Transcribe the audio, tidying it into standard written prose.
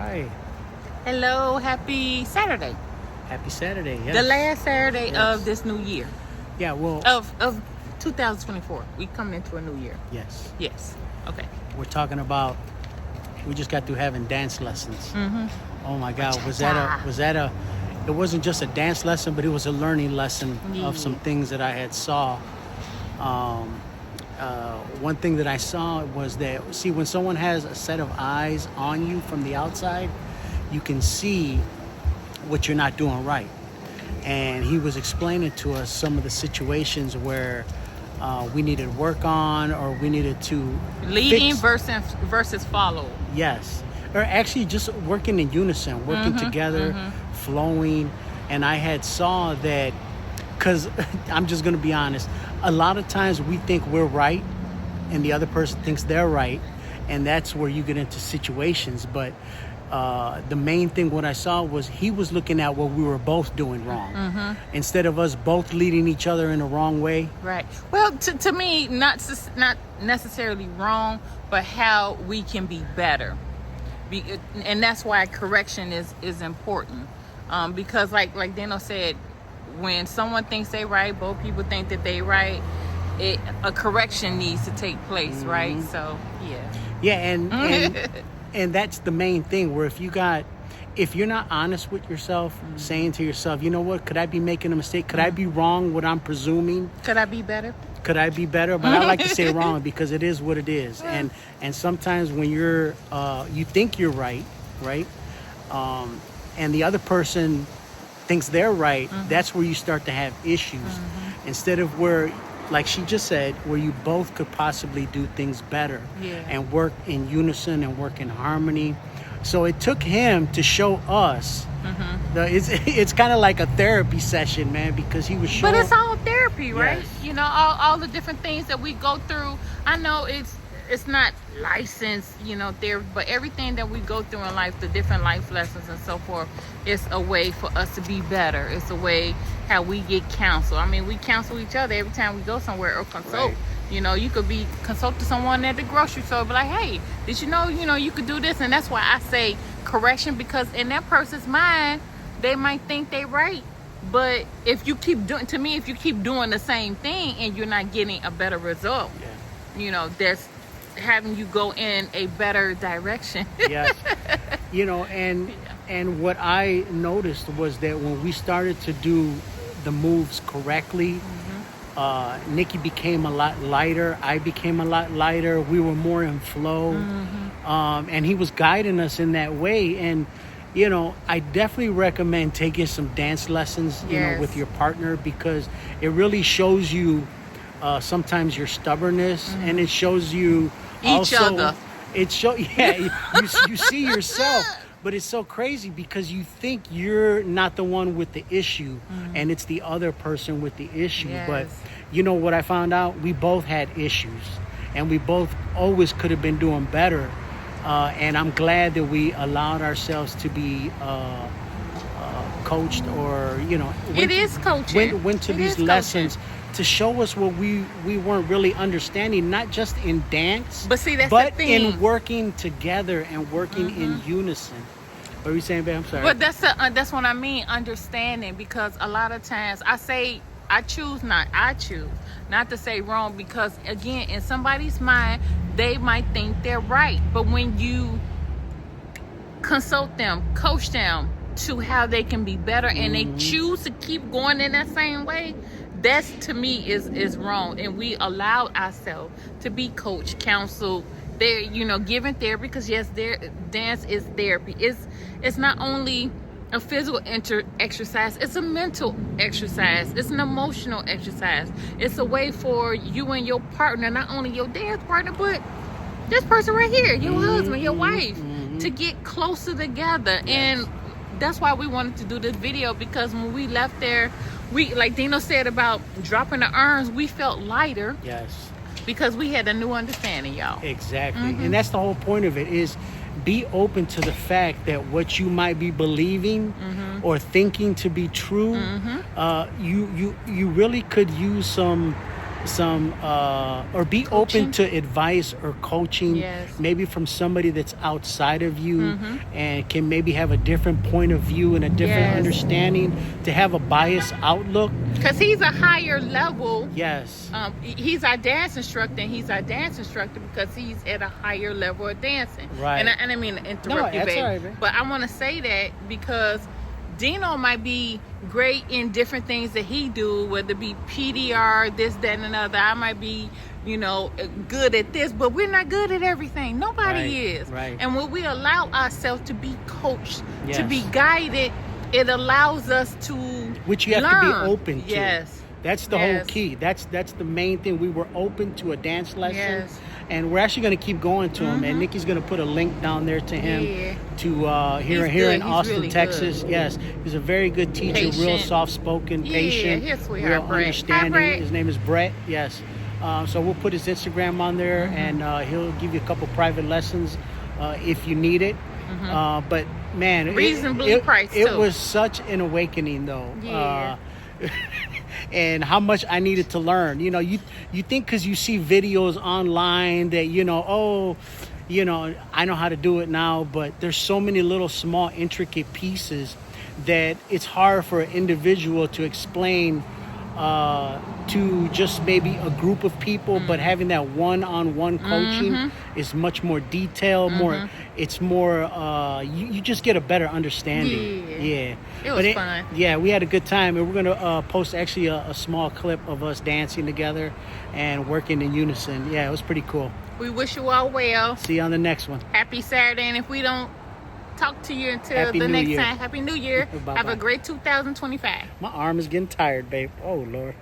right. Hello, happy Saturday. Happy Saturday. Yes. The last Saturday of this new year. Yeah, well. Of 2024. We coming into a new year. Yes. Yes. Okay. We're talking about, we just got through having dance lessons. Mm-hmm. Oh my God. Bachata. It wasn't just a dance lesson, but it was a learning lesson of some things that I had saw. One thing that I saw was that, see, when someone has a set of eyes on you from the outside, you can see what you're not doing right. And he was explaining to us some of the situations where we needed to work on, or we needed to leading fix. versus follow. Yes. Or actually just working in unison, working together, flowing. And I had saw that, because I'm just going to be honest, a lot of times we think we're right and the other person thinks they're right, and that's where you get into situations. But the main thing what I saw was he was looking at what we were both doing wrong, instead of us both leading each other in the wrong way. Right. Well, to me, not necessarily wrong, but how we can be better. And that's why correction is important. Because like Dano said, when someone thinks they right, both people think that they right, a correction needs to take place, right? So Yeah, and that's the main thing, where if you're not honest with yourself, saying to yourself, you know what, could I be making a mistake? Could I be wrong what I'm presuming? Could I be better? Could I be better? But I like to say wrong, because it is what it is. And sometimes when you think you're right, and the other person thinks they're right, that's where you start to have issues. Instead of where, like she just said, where you both could possibly do things better and work in unison and work in harmony. So it took him to show us. It's kind of like a therapy session, man, because he was showing. But it's all therapy, right? Yes. You know, all the different things that we go through. I know it's not licensed, therapy, but everything that we go through in life, the different life lessons and so forth, it's a way for us to be better. It's a way how we get counsel. I mean, we counsel each other every time we go somewhere or consult. Right. You could be consulting someone at the grocery store, be like, hey, did you know, you could do this? And that's why I say correction, because in that person's mind, they might think they right. But if you keep doing the same thing and you're not getting a better result, that's having you go in a better direction. Yes. And what I noticed was that when we started to do the moves correctly, Nikki became a lot lighter. I became a lot lighter. We were more in flow. And he was guiding us in that way. And, I definitely recommend taking some dance lessons, with your partner, because it really shows you sometimes your stubbornness, and it shows you each other. You see yourself. But it's so crazy because you think you're not the one with the issue, and it's the other person with the issue. Yes. But what I found out? We both had issues, and we both always could have been doing better. And I'm glad that we allowed ourselves to be coached, or it is coaching. Went to these lessons to show us what we weren't really understanding, not just in dance, but see, that's but the thing. in working together and working in unison. What are you saying, babe? I'm sorry. But that's what I mean, understanding, because a lot of times I choose not to say wrong, because again, in somebody's mind, they might think they're right. But when you consult them, coach them to how they can be better, and they choose to keep going in that same way, that's, to me, is wrong. And we allow ourselves to be coached, counseled, there, given therapy, because yes, dance is therapy. It's not only a physical exercise, it's a mental exercise, it's an emotional exercise. It's a way for you and your partner, not only your dance partner, but this person right here, your husband, your wife, to get closer together. Yes. And that's why we wanted to do this video, because when we left there, we, like Dino said about dropping the urns, we felt lighter. Yes. Because we had a new understanding, y'all. Exactly. And that's the whole point of it, is be open to the fact that what you might be believing or thinking to be true, you really could use some or be open to advice or coaching, Yes. maybe from somebody that's outside of you and can maybe have a different point of view and a different Yes. understanding, to have a biased outlook. Because he's a higher level. Yes. He's our dance instructor, and he's our dance instructor because he's at a higher level of dancing. Right. And I didn't mean to interrupt you, that's baby. all right, babe. But I want to say that because Dino might be great in different things that he do, whether it be PDR, this, that, and another. I might be, good at this, but we're not good at everything. Nobody Right, is. right. And when we allow ourselves to be coached, to Yes. be guided, it allows us to Which you have learn. to be open to. Yes. That's the whole Yes. key. That's the main thing. We were open to a dance lesson. Yes. And we're actually going to keep going to him. And Nikki's going to put a link down there to him Yeah. to here He's in good. He's Austin, really Texas. good. Yes, he's a very good teacher, real Patient. soft-spoken, Yeah, patient, he's a sweetheart, real Brett. Hi, understanding. Brett. His name is Brett. Yes. So we'll put his Instagram on there, and he'll give you a couple private lessons if you need it. But man, Reasonably priced, It too. was such an awakening, though. Yeah. And how much I needed to learn. You think because you see videos online that I know how to do it now, but there's so many little small intricate pieces that it's hard for an individual to explain to just maybe a group of people, but having that one-on-one coaching is much more detailed, it's more you just get a better understanding. Yeah. It was fun. Yeah, we had a good time, and we're gonna post actually a small clip of us dancing together and working in unison. Yeah, it was pretty cool. We wish you all well. See you on the next one. Happy Saturday. And if we don't talk to you until Happy the New next Year. time, Happy New Year. Bye-bye. Have a great 2025. My arm is getting tired, babe. Oh Lord.